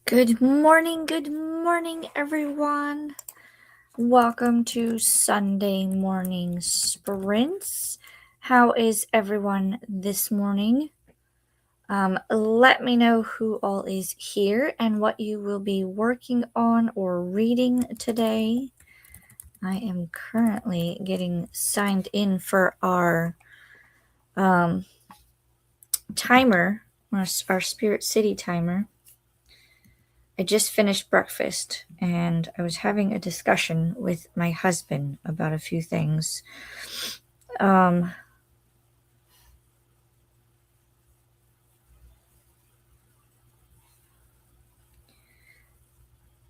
Good morning, everyone. Welcome to Sunday morning sprints. How is everyone this morning? Let me know who all is here and what you will be working on or reading today. I am currently getting signed in for our timer, our Spirit City timer. I just finished breakfast and I was having a discussion with my husband about a few things. Oh,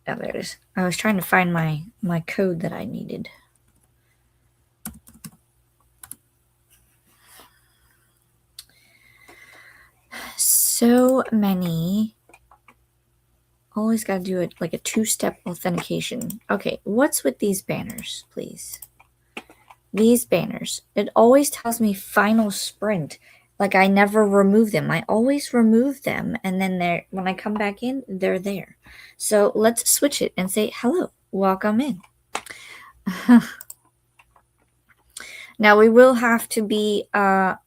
there it is. I was trying to find my code that I needed. So many. Always got to do it like a two-step authentication. Okay, what's with these banners, please? These banners. It always tells me final sprint. Like I never remove them. I always remove them, and then when I come back in, they're there. So let's switch it and say hello, welcome in. Now we will have to be on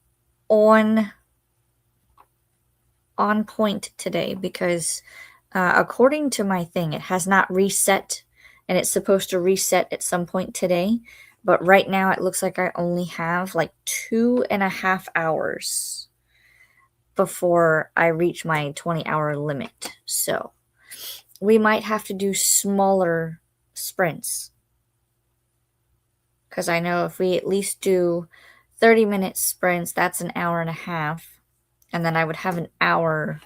point today because according to my thing, it has not reset, and it's supposed to reset at some point today. But right now, it looks like I only have like 2.5 hours before I reach my 20-hour limit. So we might have to do smaller sprints. Because I know if we at least do 30-minute sprints, that's an hour and a half. And then I would have an hour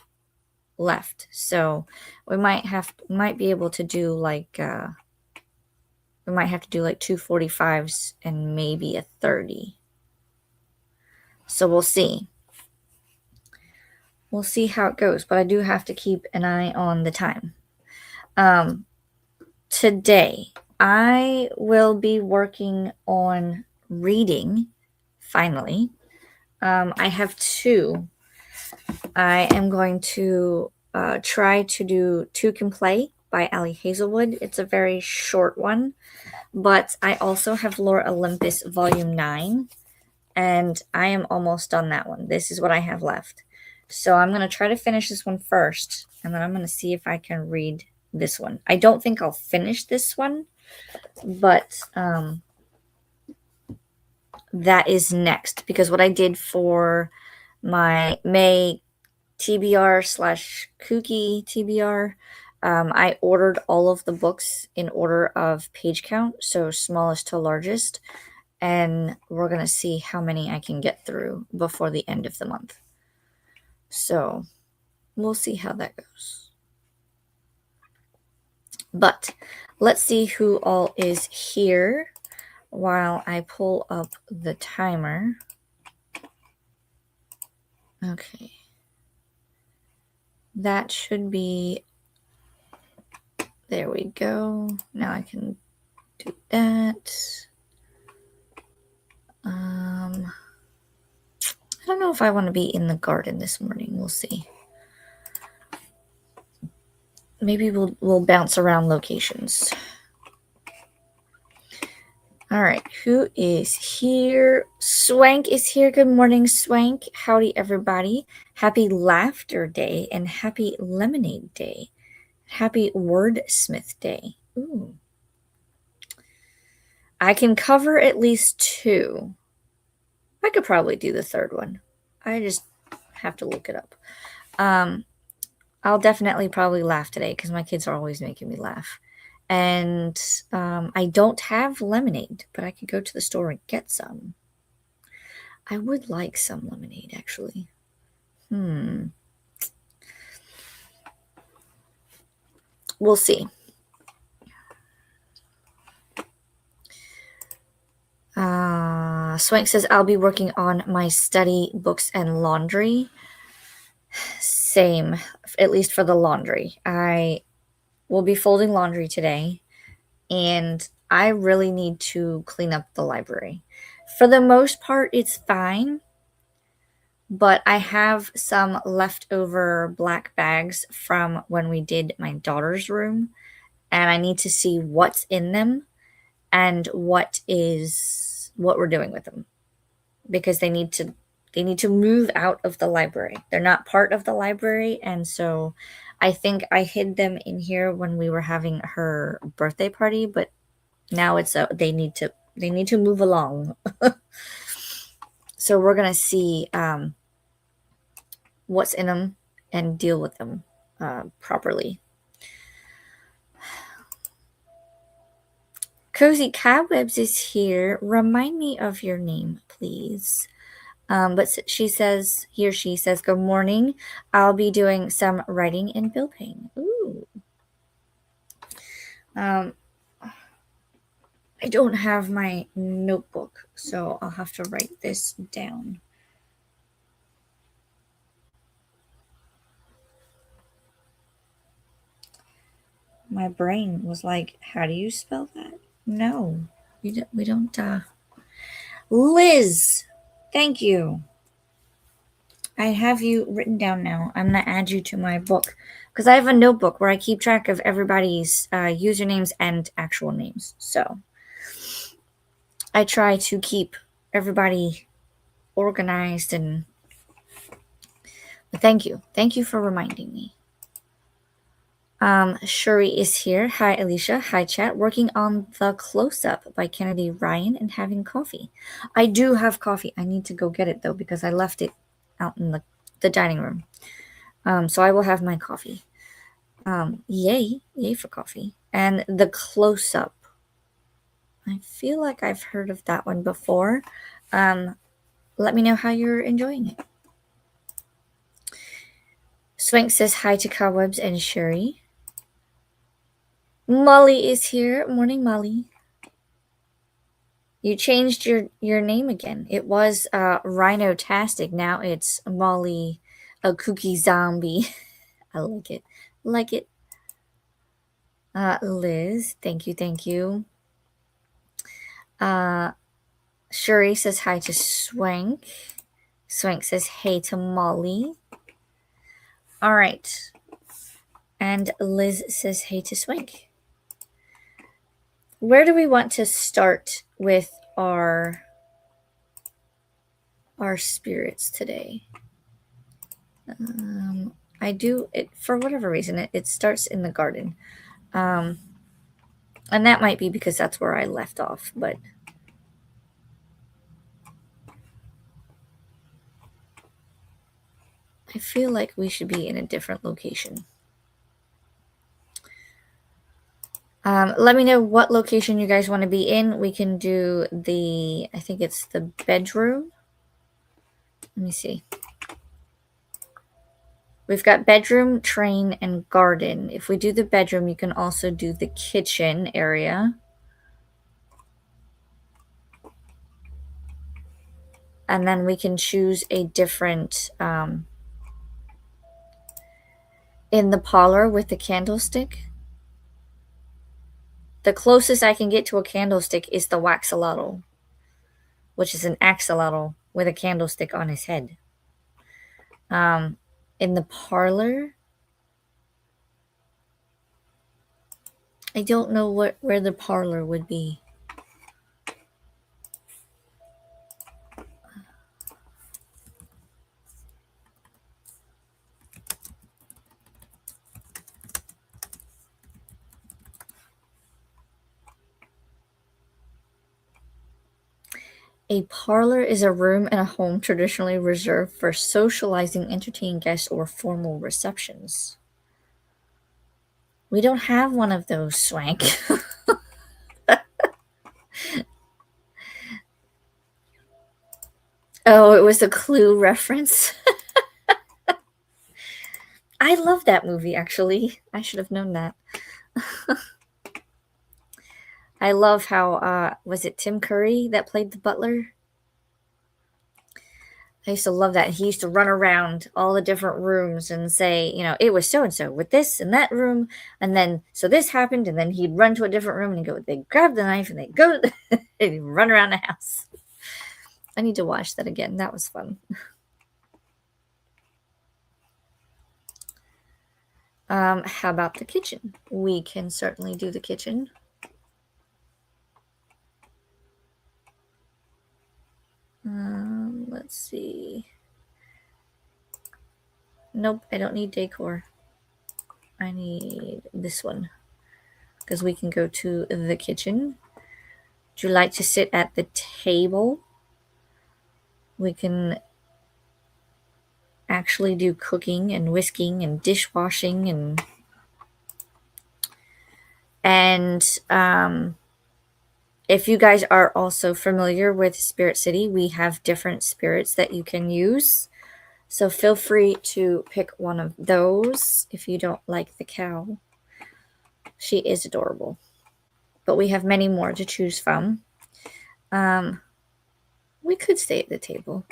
left. So we might be able to do like we might have to do like 2:45s and maybe a 30. So we'll see. We'll see how it goes, but I do have to keep an eye on the time. Today I will be working on reading finally. I have two. I am going to try to do Two Can Play by Ali Hazelwood. It's a very short one, but I also have Lore Olympus Volume 9, and I am almost done that one. This is what I have left. So I'm going to try to finish this one first, and then I'm going to see if I can read this one. I don't think I'll finish this one, but that is next, because what I did for my May TBR/kooky TBR, I ordered all of the books in order of page count, so smallest to largest, and we're going to see how many I can get through before the end of the month. So we'll see how that goes. But let's see who all is here while I pull up the timer. Okay. That should be, there we go. Now I can do that. I don't know if I want to be in the garden this morning. We'll see. Maybe we'll bounce around locations. All right, who is here? Swank is here. Good morning, Swank. Howdy, everybody. Happy Laughter Day and happy Lemonade Day. Happy Wordsmith Day. Ooh. I can cover at least two. I could probably do the third one. I just have to look it up. I'll definitely probably laugh today because my kids are always making me laugh. And I don't have lemonade, but I could go to the store and get some. I would like some lemonade, actually. We'll see. Swank says, I'll be working on my study, books, and laundry. Same, at least for the laundry. I will be folding laundry today, and I really need to clean up the library. For the most part, it's fine, but I have some leftover black bags from when we did my daughter's room, and I need to see what's in them and what we're doing with them, because they need to move out of the library. They're not part of the library, and so I think I hid them in here when we were having her birthday party, but now they need to move along. So we're gonna see what's in them and deal with them properly. Cozy Cobwebs is here. Remind me of your name, please. But she says, he or she says, good morning. I'll be doing some writing and building. Ooh. I don't have my notebook, so I'll have to write this down. My brain was like, how do you spell that? No, we don't. Liz, thank you. I have you written down now. I'm going to add you to my book because I have a notebook where I keep track of everybody's usernames and actual names. So I try to keep everybody organized, and but thank you. Thank you for reminding me. Shuri is here. Hi, Alicia. Hi, chat. Working on The Close-Up by Kennedy Ryan and having coffee. I do have coffee. I need to go get it, though, because I left it out in the dining room. So I will have my coffee. Yay for coffee. And The Close-Up. I feel like I've heard of that one before. Let me know how you're enjoying it. Swank says hi to Cobwebs and Shuri. Molly is here. Morning, Molly. You changed your name again. It was Rhino-tastic. Now it's Molly, a kooky zombie. I like it. Like it. Liz, thank you. Shuri says hi to Swank. Swank says hey to Molly. All right. And Liz says hey to Swank. Where do we want to start with our spirits today? I do it for whatever reason. It starts in the garden. And that might be because that's where I left off, but I feel like we should be in a different location. Let me know what location you guys want to be in. We can do I think it's the bedroom. Let me see. We've got bedroom, train, and garden. If we do the bedroom, you can also do the kitchen area. And then we can choose a different, in the parlor with the candlestick. The closest I can get to a candlestick is the waxolotl, which is an axolotl with a candlestick on his head. In the parlor, I don't know where the parlor would be. A parlor is a room in a home traditionally reserved for socializing, entertaining guests, or formal receptions. We don't have one of those, Swank. Oh, it was a Clue reference. I love that movie, actually. I should have known that. I love how, was it Tim Curry that played the butler? I used to love that. He used to run around all the different rooms and say, it was so-and-so with this and that room. And then, so this happened. And then he'd run to a different room and they'd grab the knife and they'd go and run around the house. I need to watch that again. That was fun. How about the kitchen? We can certainly do the kitchen. Let's see. Nope, I don't need decor. I need this one because we can go to the kitchen. Would you like to sit at the table? We can actually do cooking and whisking and dishwashing and if you guys are also familiar with Spirit City, we have different spirits that you can use. So feel free to pick one of those if you don't like the cow. She is adorable. But we have many more to choose from. We could stay at the table.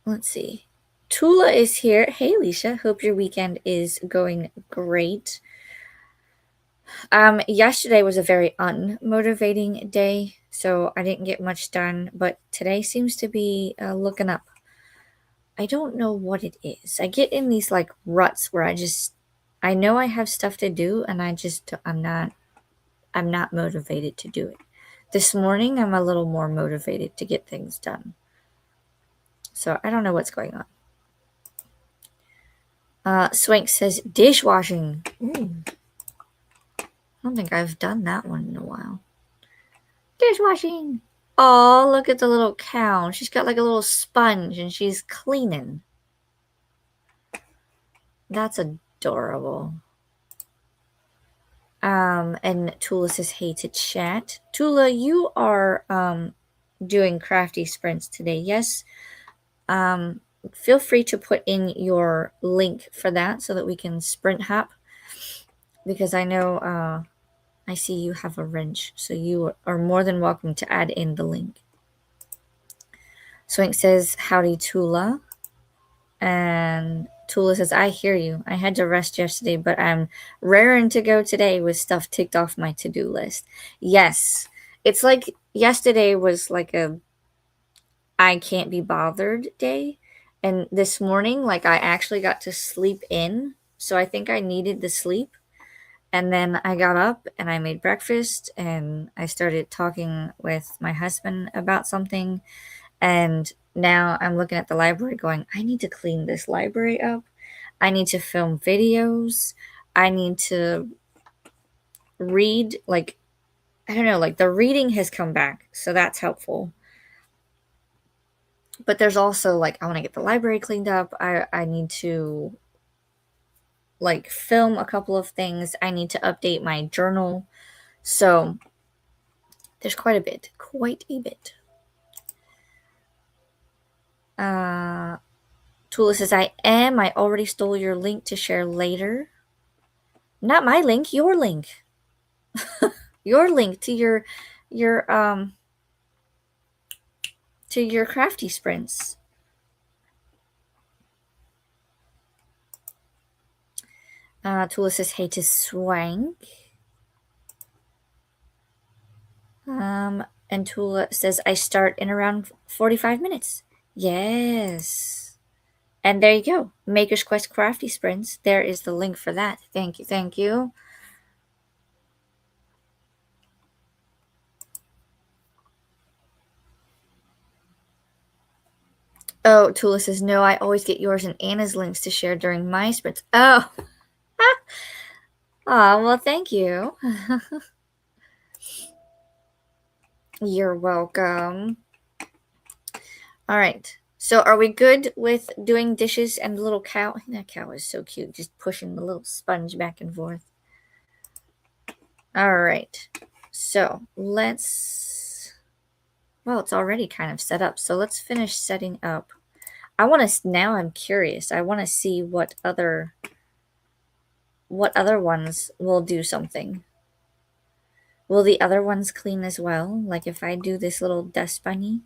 Let's see. Tula is here. Hey, Alicia. Hope your weekend is going great. Yesterday was a very unmotivating day, so I didn't get much done, but today seems to be looking up. I don't know what it is. I get in these like ruts where I know I have stuff to do and I'm not motivated to do it. This morning I'm a little more motivated to get things done. So I don't know what's going on. Swank says dishwashing. Ooh. I don't think I've done that one in a while. Dishwashing. Oh, look at the little cow. She's got like a little sponge and she's cleaning. That's adorable. And Tula says, hey to chat. Tula, you are doing crafty sprints today, yes? Feel free to put in your link for that so that we can sprint hop. Because I know I see you have a wrench, so you are more than welcome to add in the link. Swink says, howdy Tula. And Tula says, I hear you. I had to rest yesterday, but I'm raring to go today with stuff ticked off my to-do list. Yes. It's like yesterday was like a I can't be bothered day. And this morning, like I actually got to sleep in. So I think I needed the sleep. And then I got up and I made breakfast and I started talking with my husband about something. And now I'm looking at the library going, I need to clean this library up. I need to film videos. I need to read. Like, I don't know, like the reading has come back. So that's helpful. But there's also like, I want to get the library cleaned up. I need to like film a couple of things. I need to update my journal. So there's quite a bit. Quite a bit. Tula says, I am. I already stole your link to share later. Not my link, your link. Your link to your to your crafty sprints. Tula says, hey to Swank. And Tula says, I start in around 45 minutes. Yes. And there you go. Maker's Quest Crafty Sprints. There is the link for that. Thank you. Thank you. Oh, Tula says, no, I always get yours and Anna's links to share during my sprints. Oh. Oh, well, thank you. You're welcome. All right. So are we good with doing dishes and the little cow? That cow is so cute, just pushing the little sponge back and forth. All right. So let's, well, it's already kind of set up. So let's finish setting up. Now I'm curious. I want to see what other ones will do something. Will the other ones clean as well? Like if I do this little dust bunny?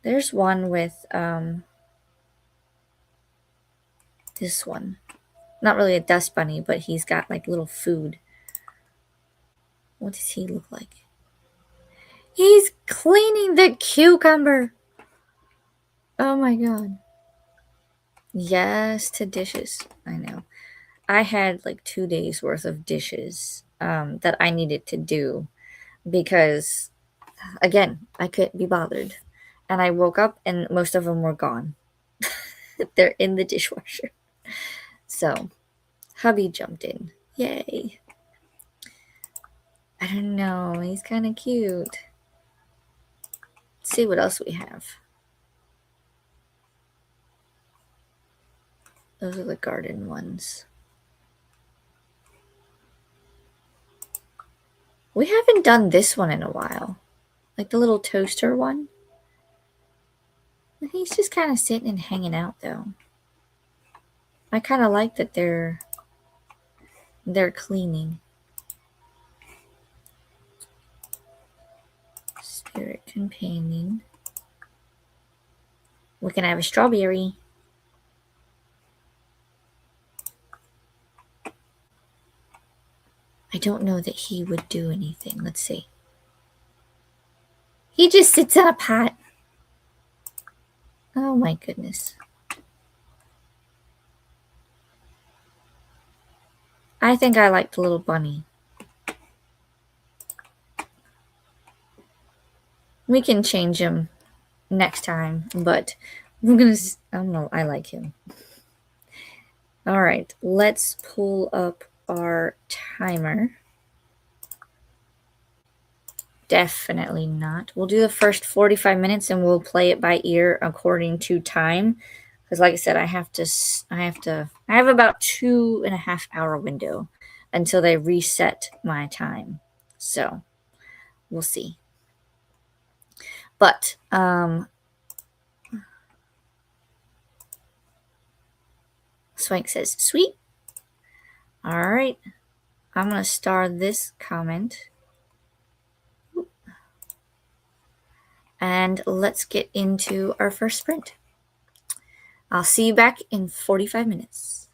There's one with this one. Not really a dust bunny, but he's got like little food. What does he look like? He's cleaning the cucumber. Oh my god. Yes, to dishes. I know. I had like 2 days worth of dishes that I needed to do because, again, I couldn't be bothered. And I woke up and most of them were gone. They're in the dishwasher. So, hubby jumped in. Yay. I don't know. He's kind of cute. Let's see what else we have. Those are the garden ones. We haven't done this one in a while. Like the little toaster one. He's just kind of sitting and hanging out though. I kind of like that they're cleaning. Spirit companion. We can have a strawberry. I don't know that he would do anything. Let's see. He just sits on a pot. Oh my goodness. I think I like the little bunny. We can change him next time, but we're gonna. I don't know. I like him. All right, let's pull up our timer. Definitely not. We'll do the first 45 minutes and we'll play it by ear according to time. Because, like I said, I have about 2.5 hour window until they reset my time. So we'll see. But, Swank says, sweet. All right. I'm going to star this comment. And let's get into our first sprint. I'll see you back in 45 minutes.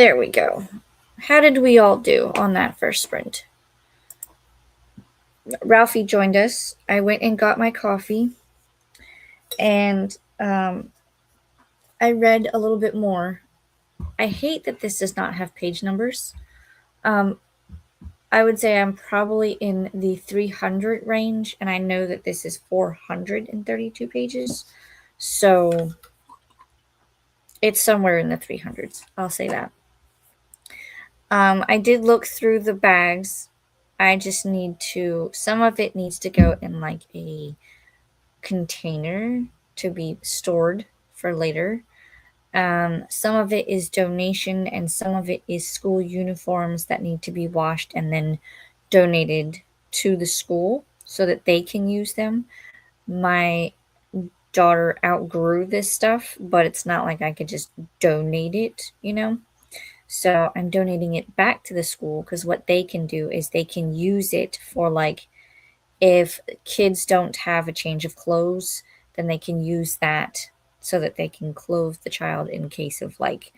There we go. How did we all do on that first sprint? Ralphie joined us. I went and got my coffee, and I read a little bit more. I hate that this does not have page numbers. I would say I'm probably in the 300 range, and I know that this is 432 pages. So it's somewhere in the 300s. I'll say that. I did look through the bags. I just need to, some of it needs to go in like a container to be stored for later. Some of it is donation, and some of it is school uniforms that need to be washed and then donated to the school so that they can use them. My daughter outgrew this stuff, but it's not like I could just donate it, you know? So I'm donating it back to the school because what they can do is they can use it for like if kids don't have a change of clothes, then they can use that so that they can clothe the child in case of like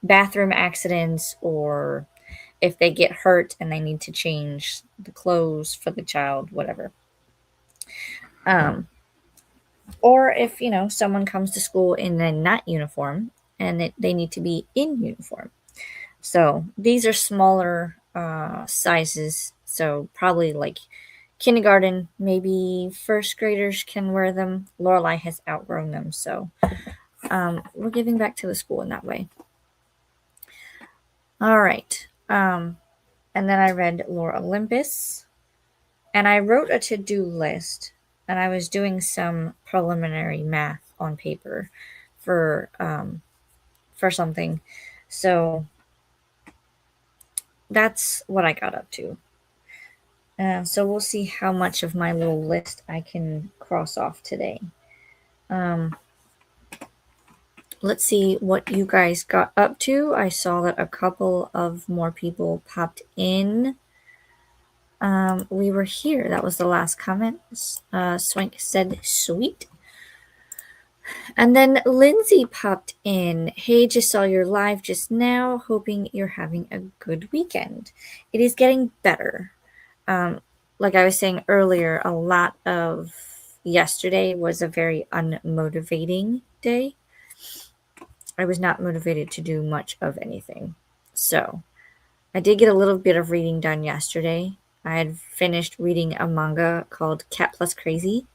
bathroom accidents or if they get hurt and they need to change the clothes for the child, whatever. Or if, someone comes to school in a not uniform and they need to be in uniform. So these are smaller sizes. So probably like kindergarten, maybe first graders can wear them. Lorelai has outgrown them. So we're giving back to the school in that way. All right. And then I read Lore Olympus. And I wrote a to-do list. And I was doing some preliminary math on paper for something. So that's what I got up to. So we'll see how much of my little list I can cross off today. Let's see what you guys got up to. I saw that a couple of more people popped in. We were here. That was the last comment. Swank said sweet. And then Lindsay popped in. Hey, just saw your live just now. Hoping you're having a good weekend. It is getting better. Like I was saying earlier, a lot of yesterday was a very unmotivating day. I was not motivated to do much of anything. So I did get a little bit of reading done yesterday. I had finished reading a manga called Cat Plus Crazy.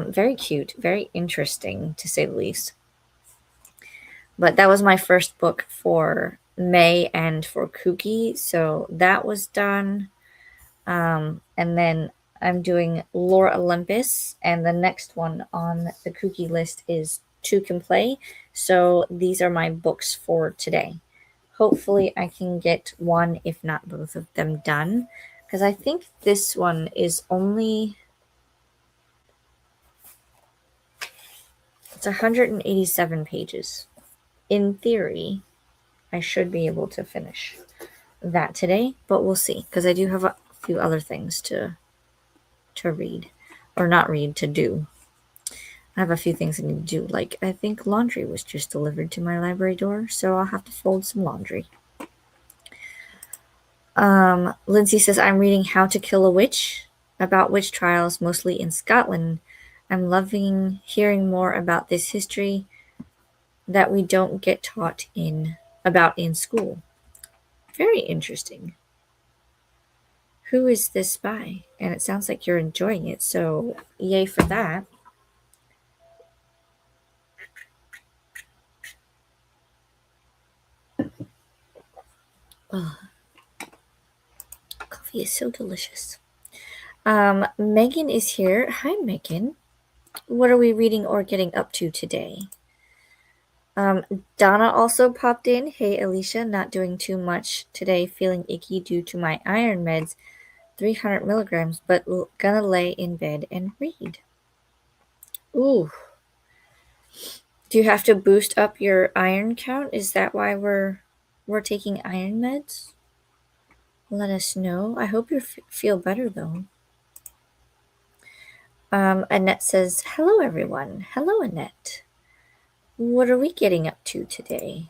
Very cute, very interesting to say the least. But that was my first book for May and for Kuki, so that was done. And then I'm doing Lore Olympus, and the next one on the Kuki list is Two Can Play. So these are my books for today. Hopefully I can get one, if not both of them done, because I think this one is only, it's 187 pages. In theory, I should be able to finish that today, but we'll see, because I do have a few other things to read, or not read, to do. I have a few things I need to do, like I think laundry was just delivered to my library door, so I'll have to fold some laundry. Lindsay says, I'm reading How to Kill a Witch, about witch trials, mostly in Scotland. I'm loving hearing more about this history that we don't get taught about in school. Very interesting. Who is this by? And it sounds like you're enjoying it, so yay for that. Oh, coffee is so delicious. Megan is here. Hi, Megan. What are we reading or getting up to today? Donna also popped in. Hey, Alicia, not doing too much today, feeling icky due to my iron meds, 300 milligrams, but gonna lay in bed and read. Ooh. Do you have to boost up your iron count? Is that why we're taking iron meds? Let us know. I hope you feel better, though. Annette says, hello, everyone. Hello, Annette. What are we getting up to today?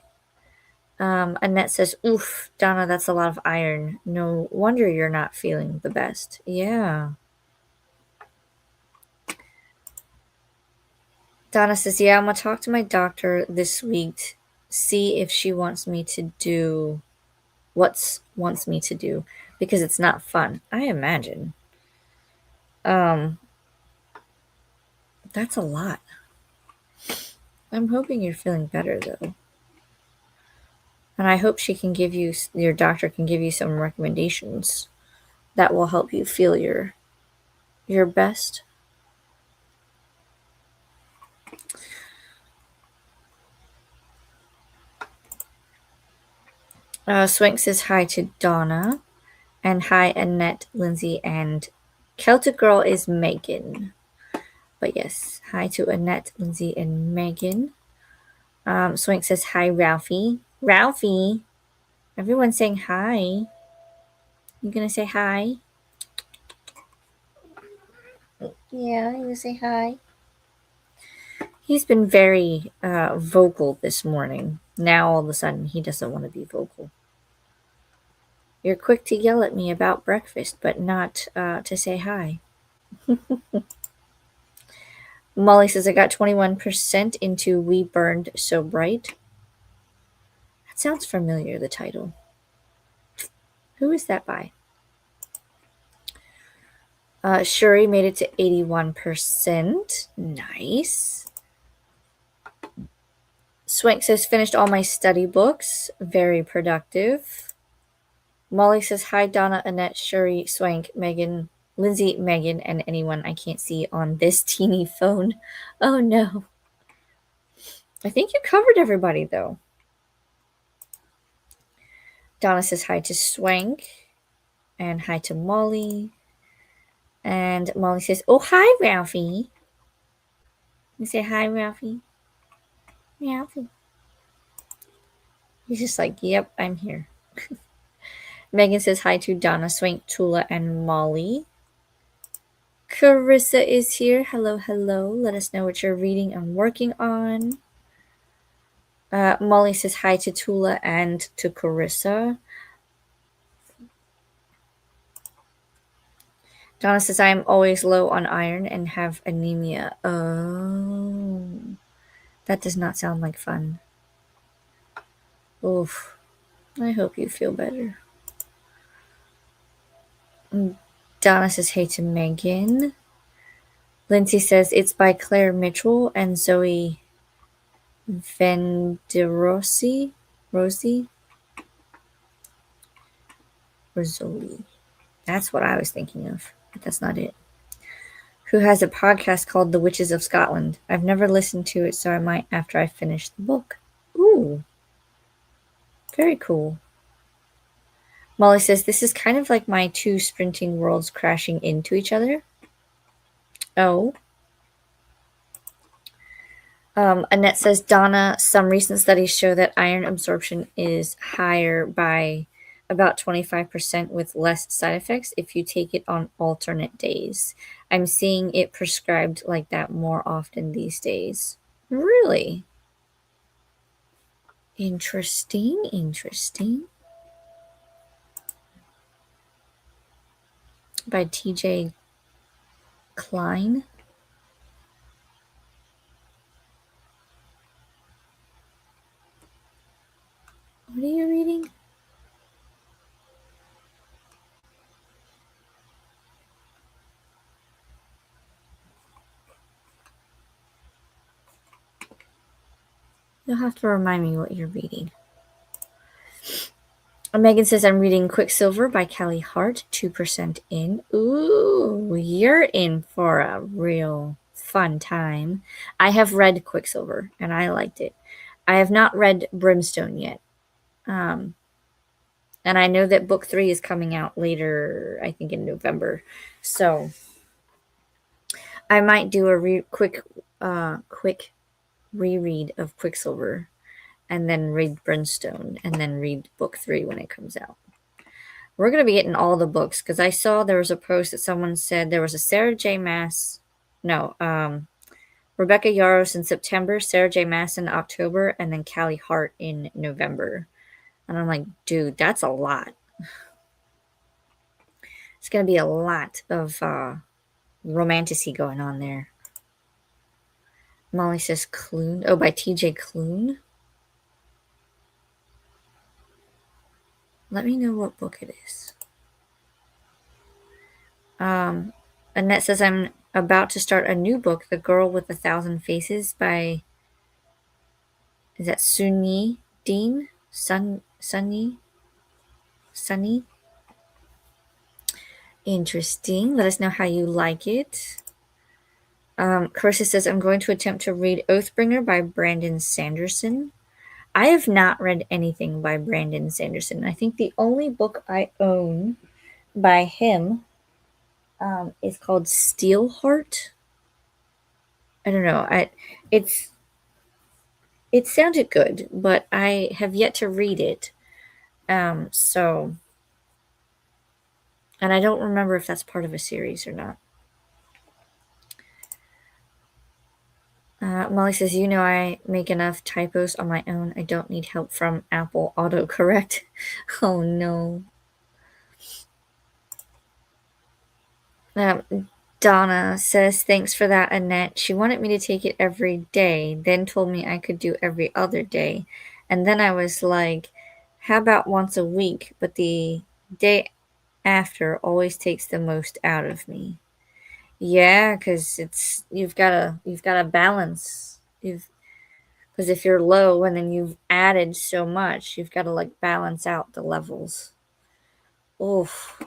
Annette says, oof, Donna, that's a lot of iron. No wonder you're not feeling the best. Yeah. Donna says, yeah, I'm going to talk to my doctor this week, see if she wants me to do wants me to do, because it's not fun. I imagine. Um, that's a lot. I'm hoping you're feeling better, though. And I hope your doctor can give you some recommendations that will help you feel your best. Swank says hi to Donna, and hi Annette, Lindsay, and Celtic Girl is Megan. But yes, hi to Annette, Lindsay, and Megan. Swank says hi, Ralphie. Ralphie, everyone's saying hi. You gonna say hi? Yeah, you gonna say hi? He's been very vocal this morning. Now all of a sudden he doesn't want to be vocal. You're quick to yell at me about breakfast, but not to say hi. Molly says I got 21% into We Burned So Bright. That sounds familiar, the title. Who is that by? Shuri made it to 81%. Nice. Swank says finished all my study books. Very productive. Molly says hi, Donna, Annette, Shuri, Swank, Megan, Lindsay, Megan, and anyone I can't see on this teeny phone. Oh no. I think you covered everybody though. Donna says hi to Swank and hi to Molly. And Molly says, oh, hi, Ralphie. You say hi, Ralphie. Ralphie. He's just like, yep, I'm here. Megan says hi to Donna, Swank, Tula, and Molly. Carissa is here. Hello, hello. Let us know what you're reading and working on. Molly says hi to Tula and to Carissa. Donna says I am always low on iron and have anemia. Oh, that does not sound like fun. Oof. I hope you feel better. Donna says hey to Megan. Lindsay says it's by Claire Mitchell and Zoe Venderosi. Rosie? Rizzoli. That's what I was thinking of, but that's not it. Who has a podcast called The Witches of Scotland. I've never listened to it, so I might after I finish the book. Ooh. Very cool. Molly says, this is kind of like my two sprinting worlds crashing into each other. Oh. Annette says, Donna, some recent studies show that iron absorption is higher by about 25% with less side effects if you take it on alternate days. I'm seeing it prescribed like that more often these days. Really? Interesting, interesting. By TJ Klein. What are you reading? You'll have to remind me what you're reading. Megan says, I'm reading Quicksilver by Callie Hart, 2% in. Ooh, you're in for a real fun time. I have read Quicksilver, and I liked it. I have not read Brimstone yet. And I know that book 3 is coming out later, I think in November. So I might do a quick reread of Quicksilver and then read Brimstone and then read book 3 when it comes out. We're going to be getting all the books because I saw there was a post that someone said there was a Sarah J. Maas. No, Rebecca Yarros in September, Sarah J. Maas in October, and then Callie Hart in November. And I'm like, dude, that's a lot. It's going to be a lot of romanticy going on there. Molly says Clune. Oh, by TJ Clune. Let me know what book it is. Annette says I'm about to start a new book, The Girl with 1,000 Faces by, is that Sunyi Dean? Sunny? Interesting. Let us know how you like it. Carissa says, I'm going to attempt to read Oathbringer by Brandon Sanderson. I have not read anything by Brandon Sanderson. I think the only book I own by him is called Steelheart. I don't know. It sounded good, but I have yet to read it. So, and I don't remember if that's part of a series or not. Molly says, you know, I make enough typos on my own. I don't need help from Apple autocorrect. Oh no. Donna says, thanks for that, Annette. She wanted me to take it every day, then told me I could do every other day. And then I was like, how about once a week? But the day after always takes the most out of me. Yeah, because you've got to balance. Because if you're low and then you've added so much, you've got to like balance out the levels. Oof,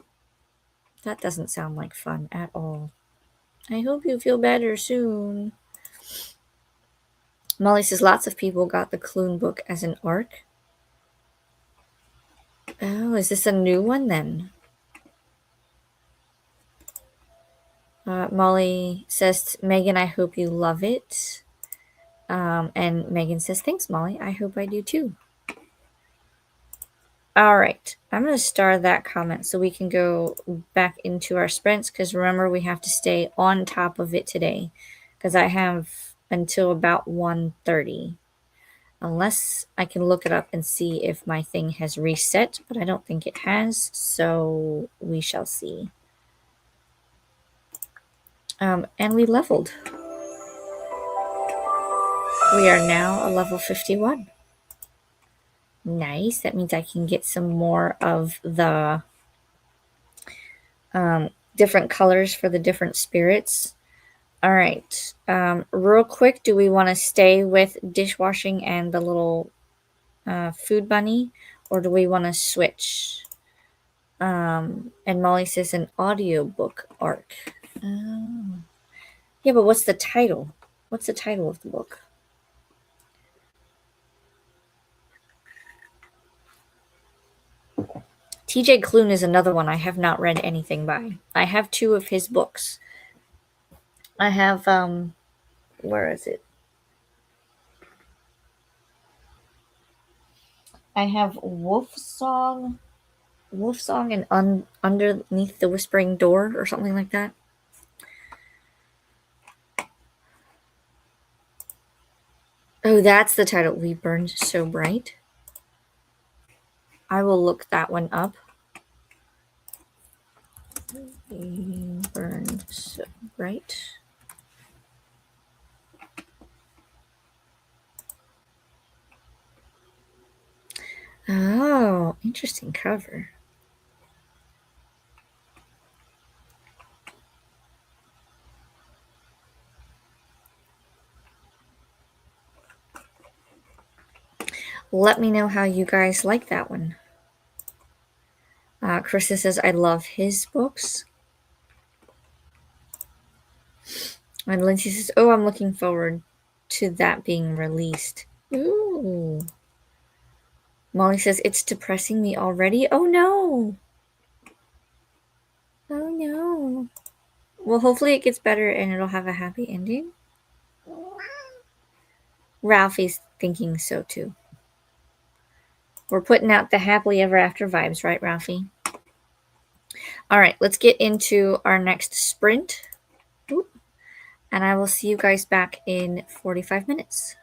that doesn't sound like fun at all. I hope you feel better soon. Molly says lots of people got the Clune book as an ARC. Oh, is this a new one then? Molly says, Megan, I hope you love it. And Megan says, thanks, Molly. I hope I do too. All right. I'm going to star that comment so we can go back into our sprints because remember, we have to stay on top of it today because I have until about 1:30. Unless I can look it up and see if my thing has reset, but I don't think it has, so we shall see. And we leveled. We are now a level 51. Nice. That means I can get some more of the different colors for the different spirits. All right. Real quick, do we want to stay with dishwashing and the little food bunny, or do we want to switch? And Molly says an audiobook arc. Oh. Yeah, but what's the title? What's the title of the book? TJ Klune is another one I have not read anything by. I have 2 of his books. I have, where is it? I have Wolf Song and Underneath the Whispering Door or something like that. Oh, that's the title. We Burned So Bright. I will look that one up. We Burned So Bright. Oh, interesting cover. Let me know how you guys like that one. Krista says, I love his books. And Lindsay says, oh, I'm looking forward to that being released. Ooh. Molly says, it's depressing me already. Oh, no. Oh, no. Well, hopefully it gets better and it'll have a happy ending. Ralphie's thinking so, too. We're putting out the happily ever after vibes, right, Ralphie? All right, let's get into our next sprint. And I will see you guys back in 45 minutes.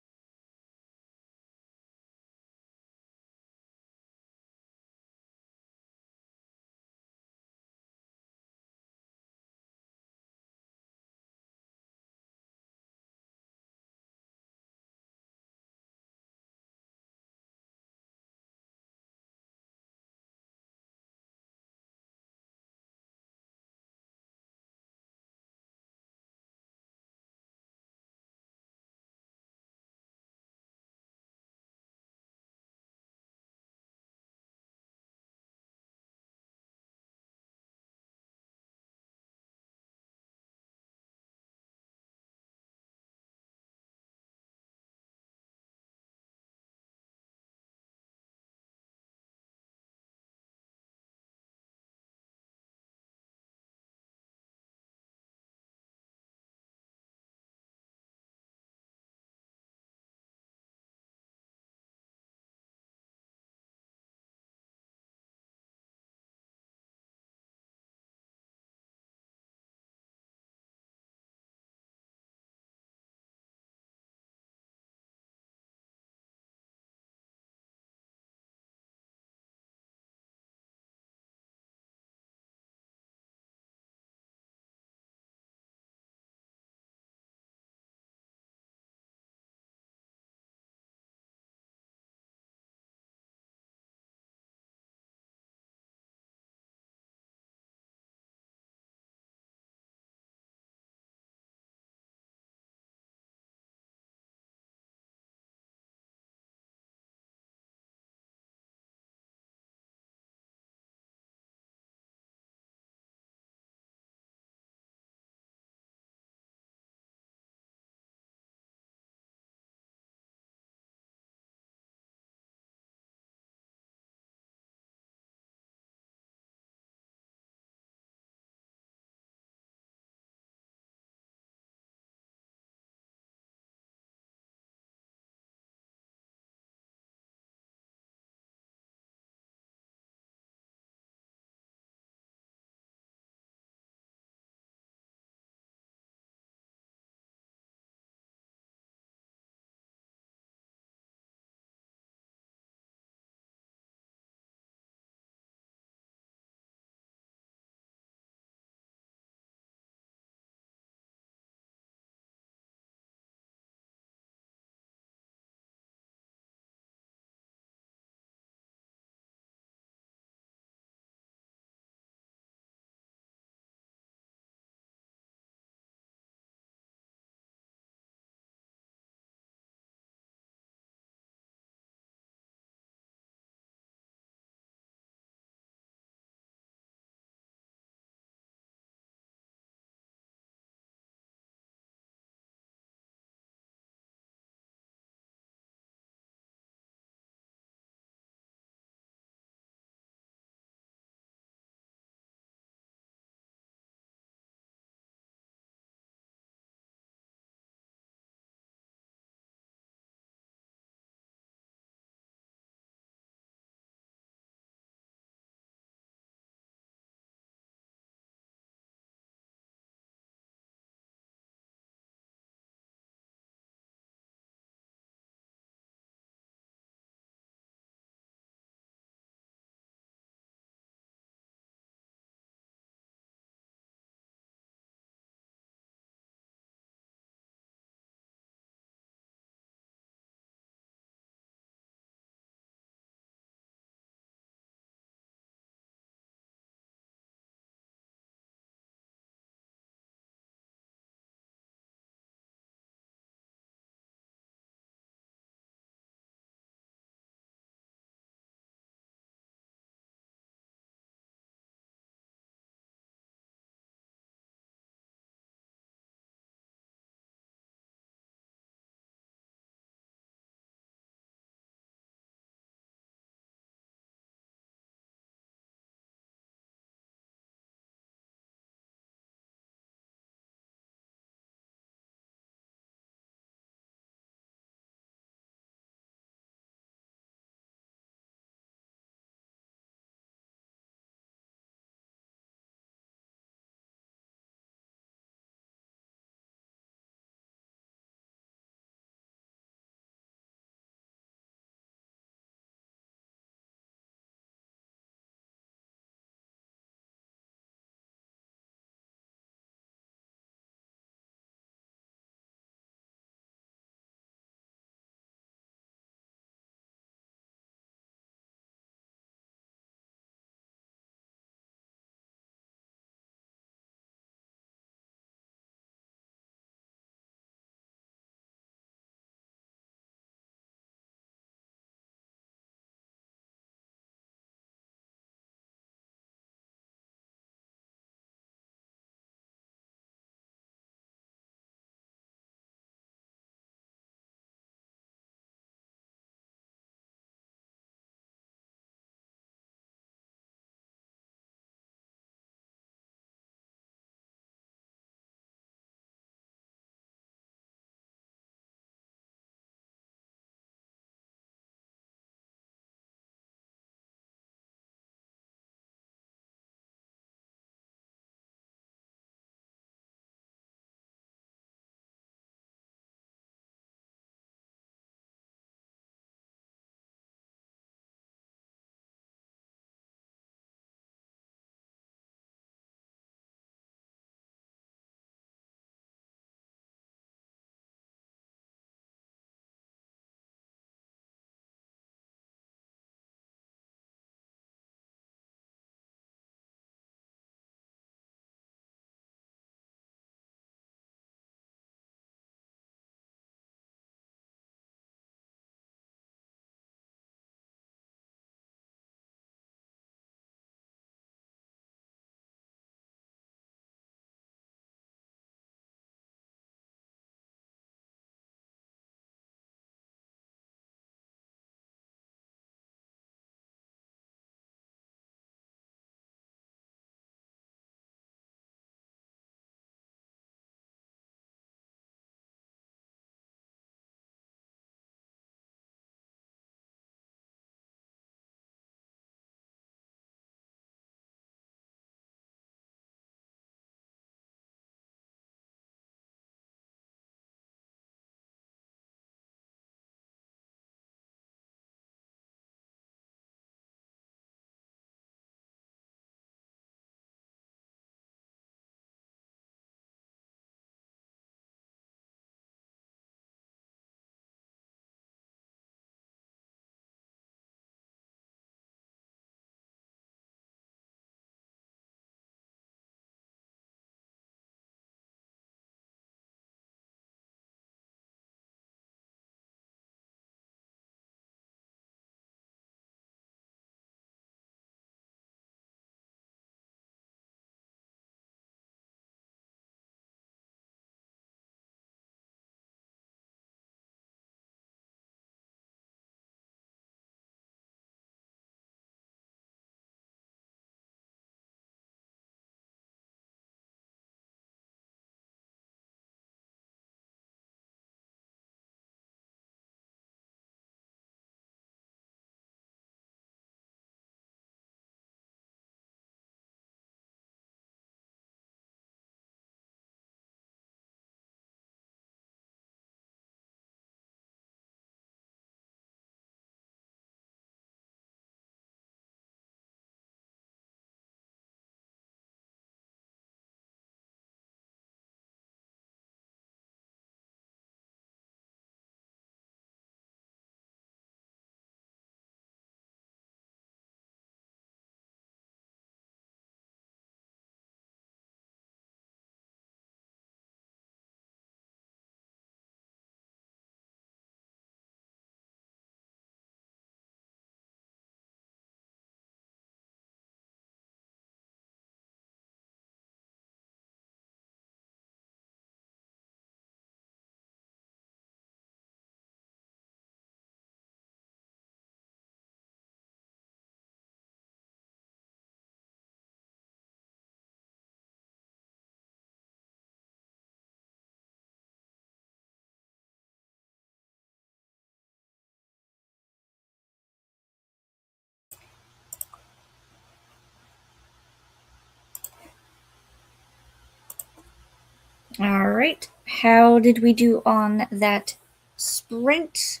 All right. How did we do on that sprint?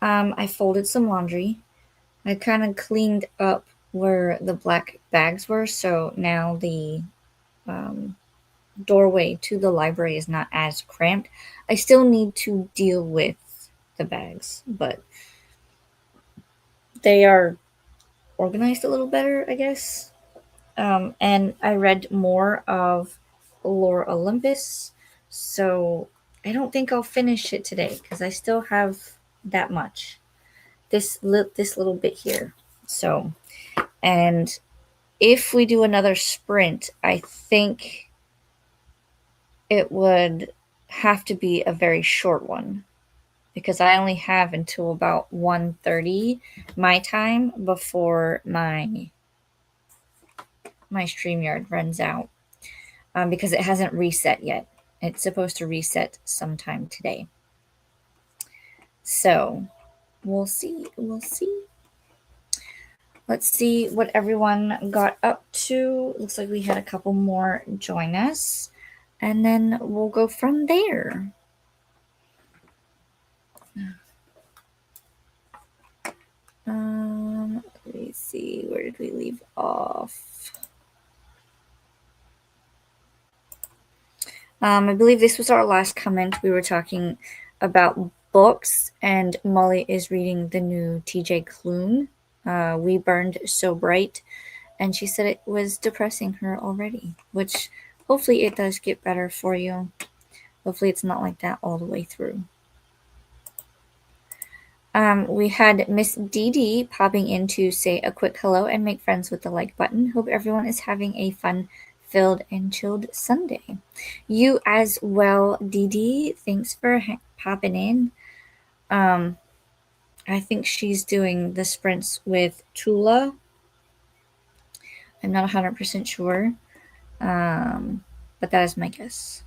I folded some laundry. I kind of cleaned up where the black bags were, so now the um, doorway to the library is not as cramped. I still need to deal with the bags, but they are organized a little better, I guess. And I read more of Lore Olympus, so I don't think I'll finish it today because I still have that much. This little bit here. So, and if we do another sprint, I think it would have to be a very short one because I only have until about 1:30 my time before my StreamYard runs out, because it hasn't reset yet. It's supposed to reset sometime today. So we'll see. We'll see. Let's see what everyone got up to. Looks like we had a couple more join us, and then we'll go from there. Let me see. Where did we leave off? I believe this was our last comment. We were talking about books, and Molly is reading the new TJ Klune, We Burned So Bright, and she said it was depressing her already, which hopefully it does get better for you. Hopefully it's not like that all the way through. We had Miss Dee Dee popping in to say a quick hello and make friends with the like button. Hope everyone is having a fun-filled and chilled Sunday. You as well, Dee Dee. Thanks for popping in. I think she's doing the sprints with Tula. I'm not 100% sure, but that is my guess.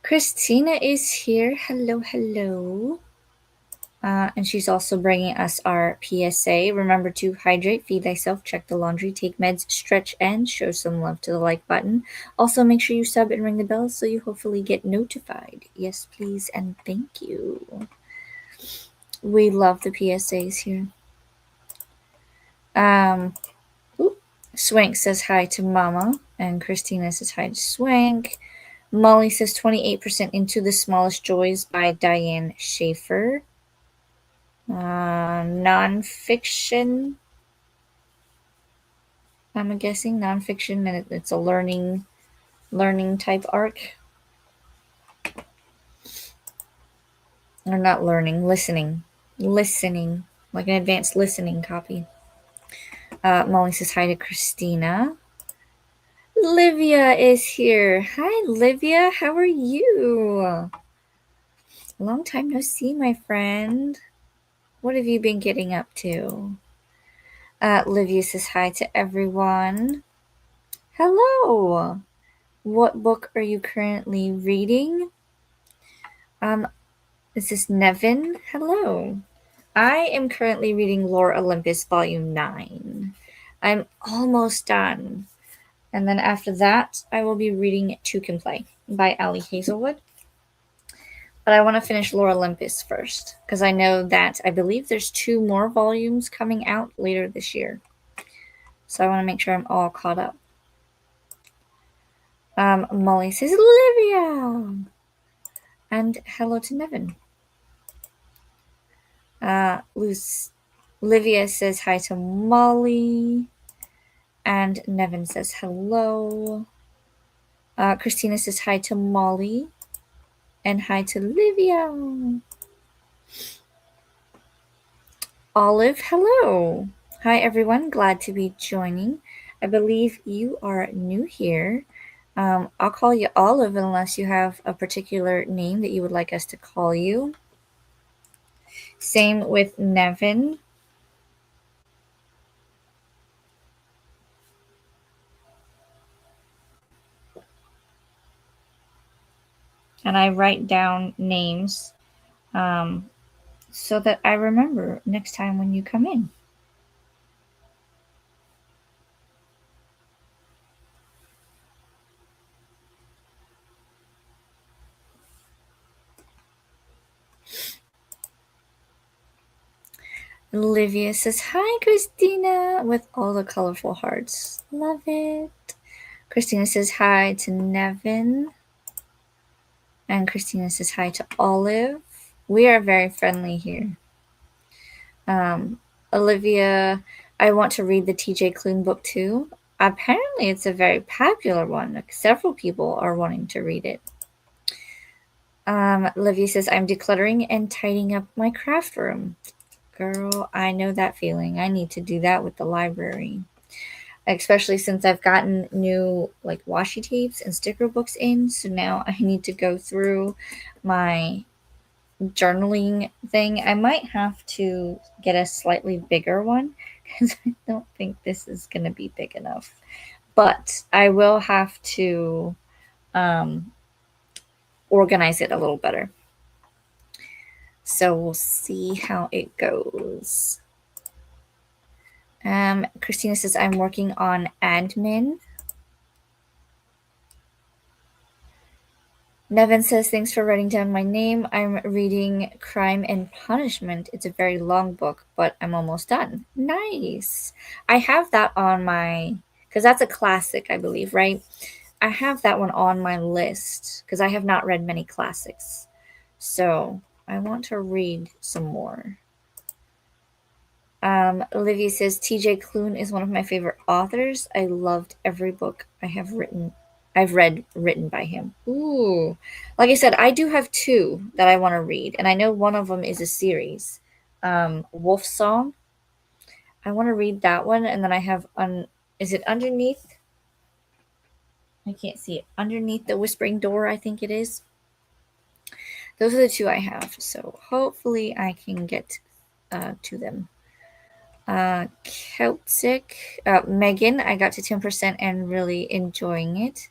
Christina is here. Hello, hello. And she's also bringing us our PSA. Remember to hydrate, feed thyself, check the laundry, take meds, stretch, and show some love to the like button. Also, make sure you sub and ring the bell so you hopefully get notified. Yes, please, and thank you. We love the PSAs here. Swank says hi to Mama, and Christina says hi to Swank. Molly says 28% into The Smallest Joys by Diane Schaefer. Nonfiction. I'm guessing nonfiction, and it's a learning type arc. Or not learning, listening, like an advanced listening copy. Molly says hi to Christina. Livia is here. Hi, Livia. How are you? Long time no see, my friend. What have you been getting up to? Livia says hi to everyone. Hello. What book are you currently reading? This is Nevin. Hello. I am currently reading Lore Olympus Volume 9. I'm almost done. And then after that, I will be reading Two Can Play by Ali Hazelwood. But I want to finish Lore Olympus first, because I know that I believe there's 2 more volumes coming out later this year. So I want to make sure I'm all caught up. Molly says, Olivia! And hello to Nevin. Olivia says hi to Molly. And Nevin says hello. Christina says hi to Molly. And hi to Livia. Olive, hello. Hi, everyone. Glad to be joining. I believe you are new here. I'll call you Olive unless you have a particular name that you would like us to call you. Same with Nevin. And I write down names so that I remember next time when you come in. Olivia says, hi, Christina, with all the colorful hearts. Love it. Christina says hi to Nevin. And Christina says hi to Olive. We are very friendly here. Olivia, I want to read the TJ Klune book too. Apparently, it's a very popular one. Like, several people are wanting to read it. Olivia says, I'm decluttering and tidying up my craft room. Girl, I know that feeling. I need to do that with the library. Especially since I've gotten new like washi tapes and sticker books in. So now I need to go through my journaling thing. I might have to get a slightly bigger one because I don't think this is going to be big enough. But I will have to um, organize it a little better. So we'll see how it goes. Christina says, I'm working on admin. Nevin says, thanks for writing down my name. I'm reading Crime and Punishment. It's a very long book, but I'm almost done. Nice. I have that on my, because that's a classic, I believe, right? I have that one on my list because I have not read many classics. So I want to read some more. Olivia says, TJ Klune is one of my favorite authors. I loved every book I've read written by him. Ooh. Like I said, I do have two that I want to read, and I know one of them is a series. Wolf Song. I want to read that one, and then I have is it Underneath? I can't see it. Underneath the Whispering Door, I think it is. Those are the two I have. So hopefully I can get to them. Celtic. Megan, I got to 10% and really enjoying it.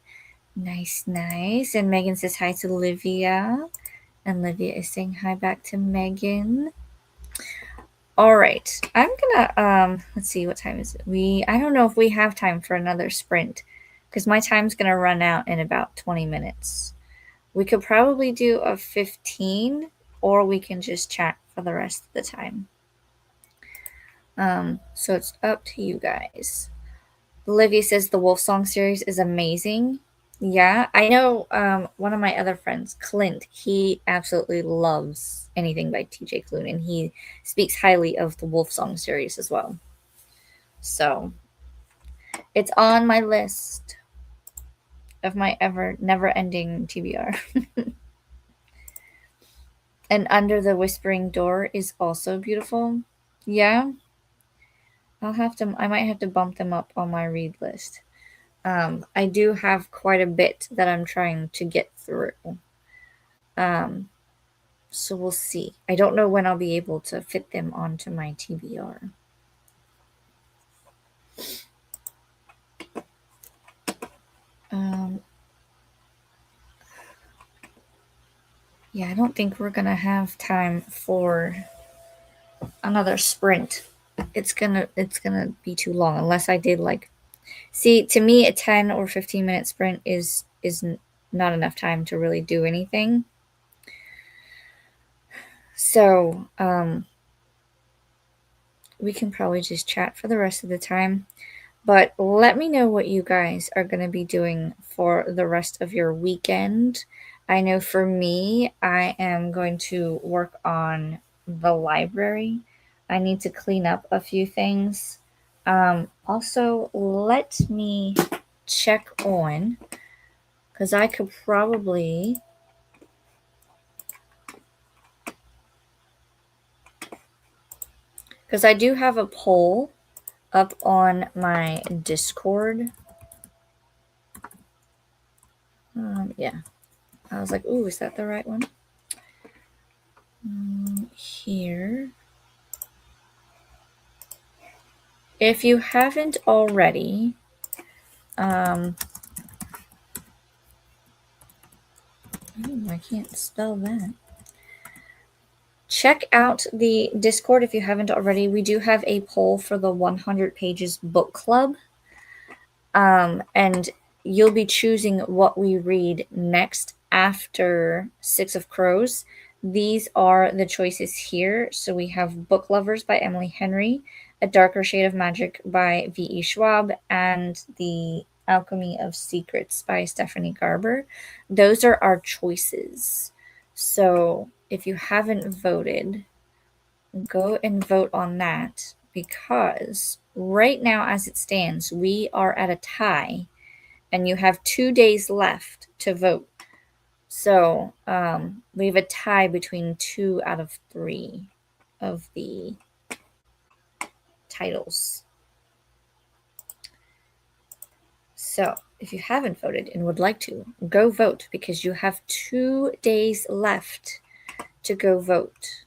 Nice, nice. And Megan says hi to Livia. And Livia is saying hi back to Megan. All right. I'm gonna let's see, what time is it? I don't know if we have time for another sprint because my time's gonna run out in about 20 minutes. We could probably do a 15 or we can just chat for the rest of the time. So it's up to you guys. Olivia says the Wolf Song series is amazing. Yeah, I know one of my other friends, Clint, he absolutely loves anything by TJ Klune, and he speaks highly of the Wolf Song series as well. So it's on my list of my ever never ending TBR. And Under the Whispering Door is also beautiful. Yeah, I might have to bump them up on my read list. I do have quite a bit that I'm trying to get through. So we'll see. I don't know when I'll be able to fit them onto my TBR. Yeah, I don't think we're gonna have time for another sprint. It's gonna be too long unless I did like. See, to me, a 10 or 15-minute sprint is not enough time to really do anything. So we can probably just chat for the rest of the time. But let me know what you guys are going to be doing for the rest of your weekend. I know for me, I am going to work on the library. I need to clean up a few things. Also, let me check on, because I could probably. Because I do have a poll up on my Discord. Yeah. I was like, ooh, is that the right one? Here. If you haven't already, I can't spell that. Check out the Discord if you haven't already. We do have a poll for the 100 Pages Book Club. And you'll be choosing what we read next after Six of Crows. these are the choices here. So we have Book Lovers by Emily Henry, A Darker Shade of Magic by V.E. Schwab, and The Alchemy of Secrets by Stephanie Garber. Those are our choices. So if you haven't voted, go and vote on that, because right now, as it stands, we are at a tie and you have 2 days left to vote. So we have a tie between 2 out of 3 of the titles. So if you haven't voted and would like to, go vote, because you have 2 days left to go vote.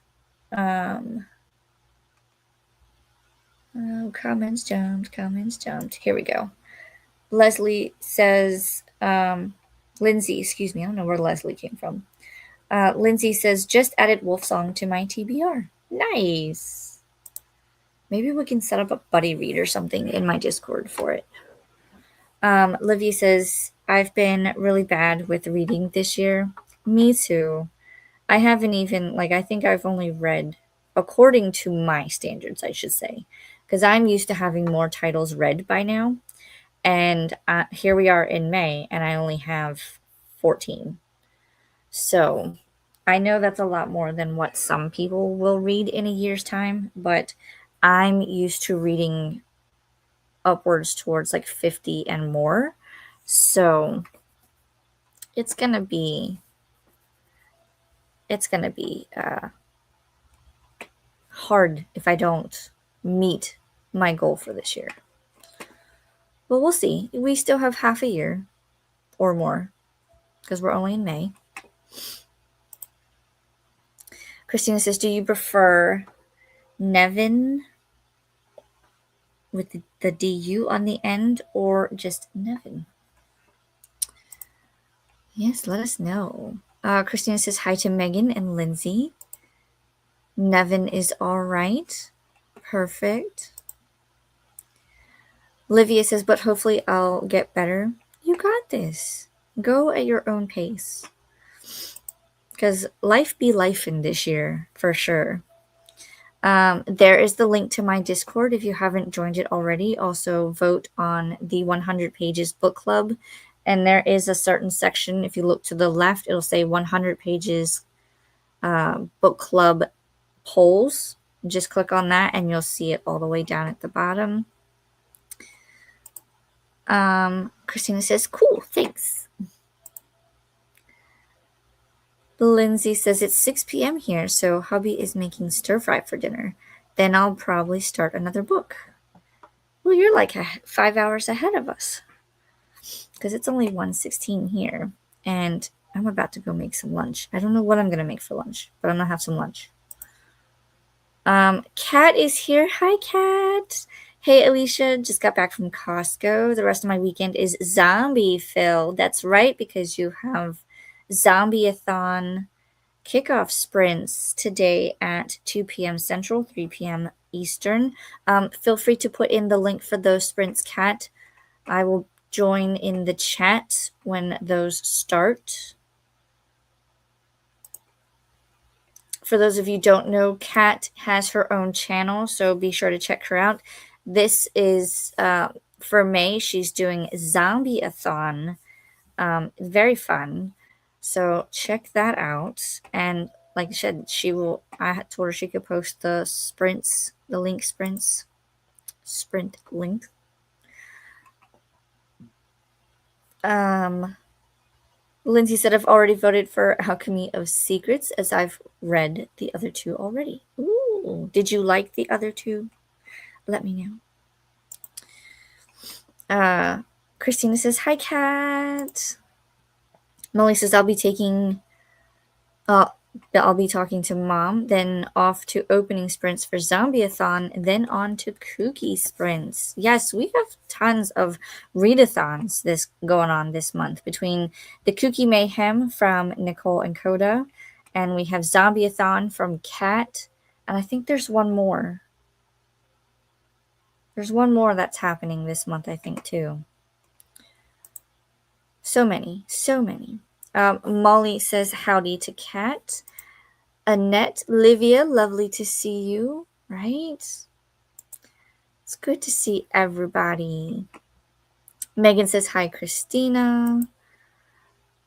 Oh, comments jumped. Here we go. Leslie says, Lindsay, excuse me, I don't know where Leslie came from. Lindsay says, just added Wolfsong to my TBR. Nice. Maybe we can set up a buddy read or something in my Discord for it. Livy says, I've been really bad with reading this year. Me too. I haven't even, I think I've only read, according to my standards, I should say, because I'm used to having more titles read by now. And here we are in May, and I only have 14. So I know that's a lot more than what some people will read in a year's time, but I'm used to reading upwards towards 50 and more. So it's gonna be hard if I don't meet my goal for this year. But we'll see. We still have half a year or more, because we're only in May. Christina says, do you prefer Nevin with the DU on the end, or just Nevin? Yes, let us know. Christina says hi to Megan and Lindsay. Nevin is all right. Perfect. Livia says, but hopefully I'll get better. You got this. Go at your own pace. Because life be life in this year, for sure. There is the link to my Discord if you haven't joined it already. Also, vote on the 100 Pages Book Club. And there is a certain section, if you look to the left, it'll say 100 Pages Book Club polls. Just click on that and you'll see it all the way down at the bottom. Christina says, cool, thanks. Lindsay says, it's 6 p.m. here, so hubby is making stir fry for dinner. Then I'll probably start another book. Well, you're 5 hours ahead of us, because it's only 1:16 here, and I'm about to go make some lunch. I don't know what I'm going to make for lunch, but I'm going to have some lunch. Kat is here. Hi, Kat. Hey, Alicia, just got back from Costco. The rest of my weekend is zombie filled. That's right, because you have Zombie-a-thon kickoff sprints today at 2 p.m. Central, 3 p.m. Eastern. Feel free to put in the link for those sprints, Kat. I will join in the chat when those start. For those of you who don't know, Kat has her own channel, so be sure to check her out. This is for May. She's doing Zombie-a-thon. Very fun. So check that out. And like I said, I told her she could post the sprints, the link sprints, sprint link. Lindsay said, I've already voted for Alchemy of Secrets, as I've read the other two already. Ooh, did you like the other two? Let me know. Christina says, hi, Kat. Molly says, I'll be talking to Mom, then off to opening sprints for Zombie-a-thon, then on to Kooky sprints. Yes, we have tons of readathons going on this month, between the Kooky Mayhem from Nicole and Coda, and we have Zombie-a-thon from Kat, and I think there's one more. There's one more that's happening this month, I think, too. So many. Molly says howdy to Kat. Annette, Livia, lovely to see you, right? It's good to see everybody. Megan says, hi, Christina.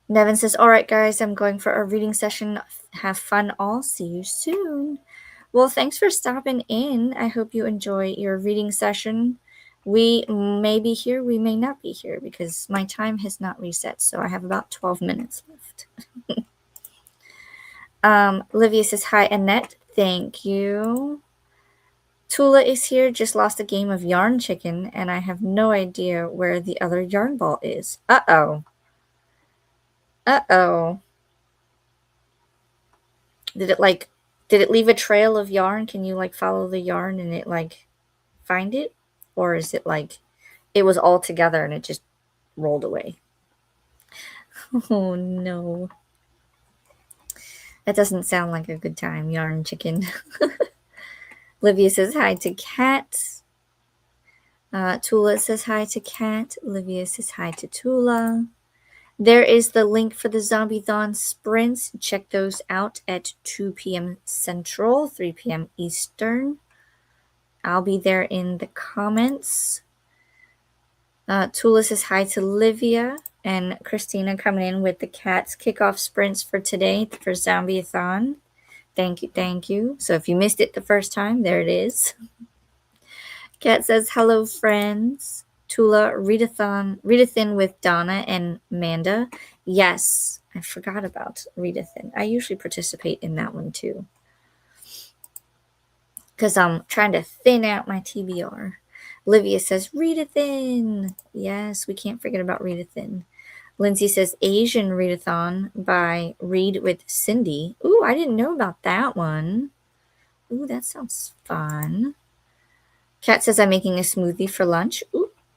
Nevin says, all right, guys, I'm going for a reading session. Have fun all. See you soon. Well, thanks for stopping in. I hope you enjoy your reading session. We may be here, we may not be here because my time has not reset, so I have about 12 minutes left. Livia says, hi, Annette. Thank you. Tula is here, just lost a game of Yarn Chicken, and I have no idea where the other yarn ball is. Uh-oh. Uh-oh. Did it leave a trail of yarn? Can you follow the yarn and it find it? Or is it it was all together and it just rolled away? Oh no. That doesn't sound like a good time, Yarn Chicken. Livia says hi to Kat. Tula says hi to Kat. Livia says hi to Tula. There is the link for the Zombie-thon sprints. Check those out at 2 p.m. Central, 3 p.m. Eastern. I'll be there in the comments. Tula says hi to Livia and Christina coming in with the Cats kickoff sprints for today for Zombie-a-thon. Thank you, thank you. So if you missed it the first time, there it is. Kat says, hello, friends. Tula, readathon with Donna and Amanda. Yes, I forgot about readathon. I usually participate in that one too. Because I'm trying to thin out my TBR. Olivia says, readathon. Yes, we can't forget about readathon. Lindsay says, Asian readathon by Read with Cindy. Ooh, I didn't know about that one. Ooh, that sounds fun. Kat says, I'm making a smoothie for lunch.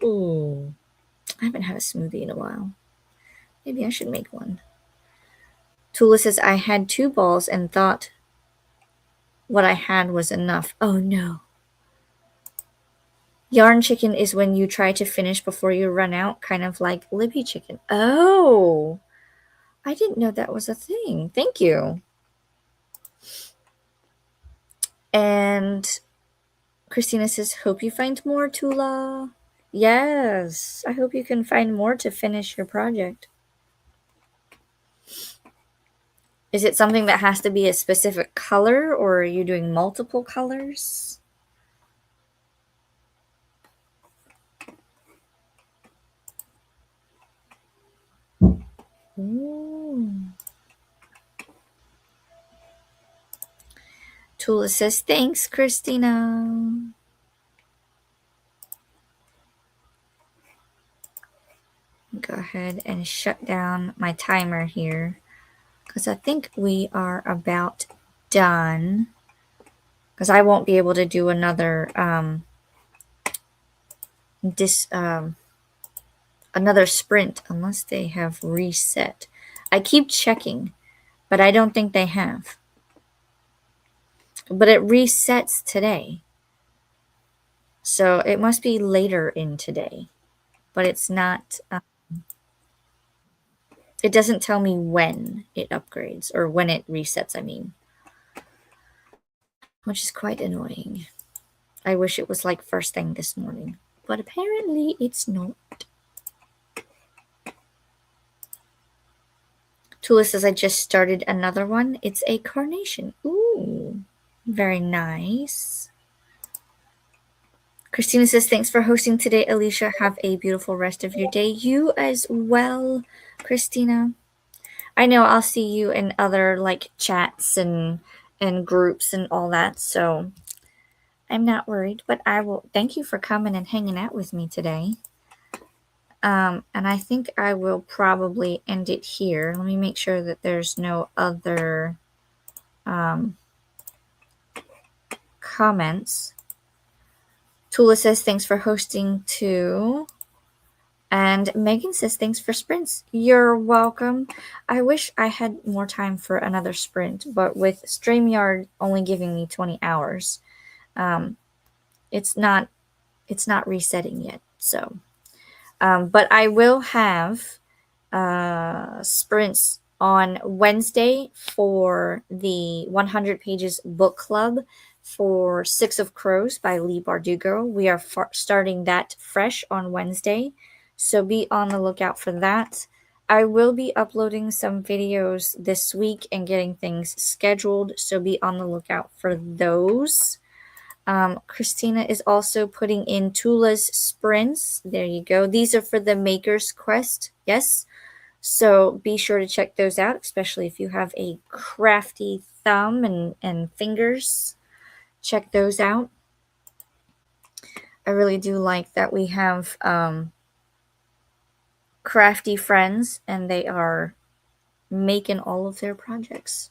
Ooh. I haven't had a smoothie in a while. Maybe I should make one. Tula says, I had 2 balls and thought what I had was enough. Oh no. Yarn chicken is when you try to finish before you run out, kind of like Libby chicken. Oh, I didn't know that was a thing. Thank you. And Christina says, hope you find more, Tula. Yes, I hope you can find more to finish your project. Is it something that has to be a specific color, or are you doing multiple colors? Ooh. Tula says, thanks, Christina. Go ahead and shut down my timer here because I think we are about done, because I won't be able to do another another sprint unless they have reset. I keep checking, but I don't think they have. But it resets today. So it must be later in today. But it's not, it doesn't tell me when it upgrades, or when it resets, I mean. Which is quite annoying. I wish it was like first thing this morning. But apparently it's not. Tula says, I just started another one. It's a carnation. Ooh, very nice. Christina says, thanks for hosting today, Alicia. Have a beautiful rest of your day. You as well, Christina. I know I'll see you in other chats and groups and all that, so I'm not worried. But I will thank you for coming and hanging out with me today. And I think I will probably end it here. Let me make sure that there's no other comments. Tula says, thanks for hosting too. And Megan says, thanks for sprints. You're welcome. I wish I had more time for another sprint, but with StreamYard only giving me 20 hours, it's not resetting yet. So, but I will have sprints on Wednesday for the 100 Pages Book Club for Six of Crows by Leigh Bardugo. We are starting that fresh on Wednesday, so be on the lookout for that. I will be uploading some videos this week and getting things scheduled, so be on the lookout for those. Christina is also putting in Tula's sprints. There you go. These are for the Maker's Quest. Yes. So be sure to check those out, especially if you have a crafty thumb and fingers. Check those out. I really do like that we have crafty friends and they are making all of their projects.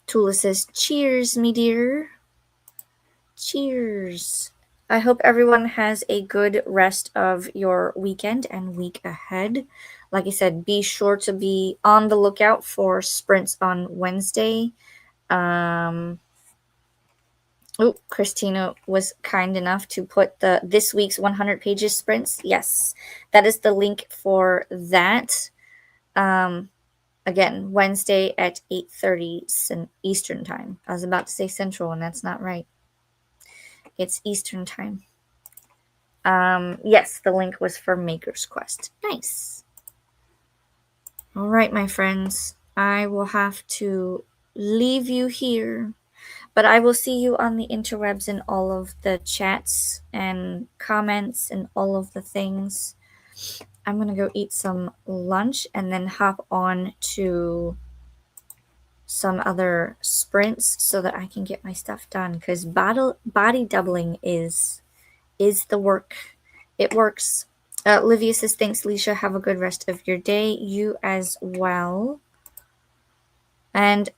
Tula says, cheers, me dear. Cheers. I hope everyone has a good rest of your weekend and week ahead. Like I said, be sure to be on the lookout for sprints on Wednesday. Christina was kind enough to put this week's 100 Pages sprints. Yes, that is the link for that. Again, Wednesday at 8:30 Eastern time. I was about to say Central, and that's not right. It's Eastern time. Yes, the link was for Maker's Quest. Nice. All right, my friends. I will have to leave you here, but I will see you on the interwebs in all of the chats and comments and all of the things. I'm going to go eat some lunch and then hop on to some other sprints so that I can get my stuff done, because body doubling is the work. It works. Livia says, thanks, Leisha. Have a good rest of your day. You as well. And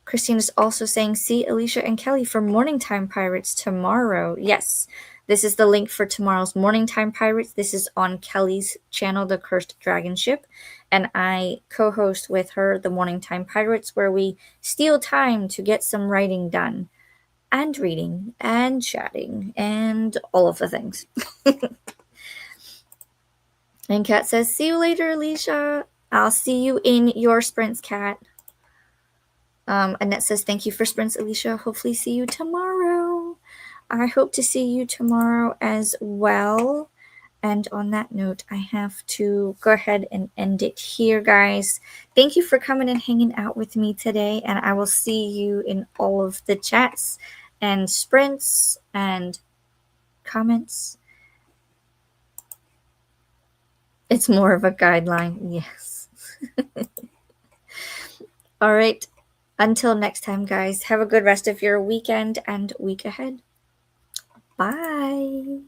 Christina's also saying, see Alicia and Kelly for Morning Time Pirates tomorrow. Yes, this is the link for tomorrow's Morning Time Pirates. This is on Kelly's channel, The Cursed Dragon Ship. And I co-host with her the Morning Time Pirates, where we steal time to get some writing done. And reading, and chatting, and all of the things. And Kat says, see you later, Alicia. I'll see you in your sprints, Kat. Annette says, thank you for sprints, Alicia. Hopefully see you tomorrow. I hope to see you tomorrow as well. And on that note, I have to go ahead and end it here, guys. Thank you for coming and hanging out with me today. And I will see you in all of the chats and sprints and comments. It's more of a guideline. Yes. All right. Until next time, guys, have a good rest of your weekend and week ahead. Bye.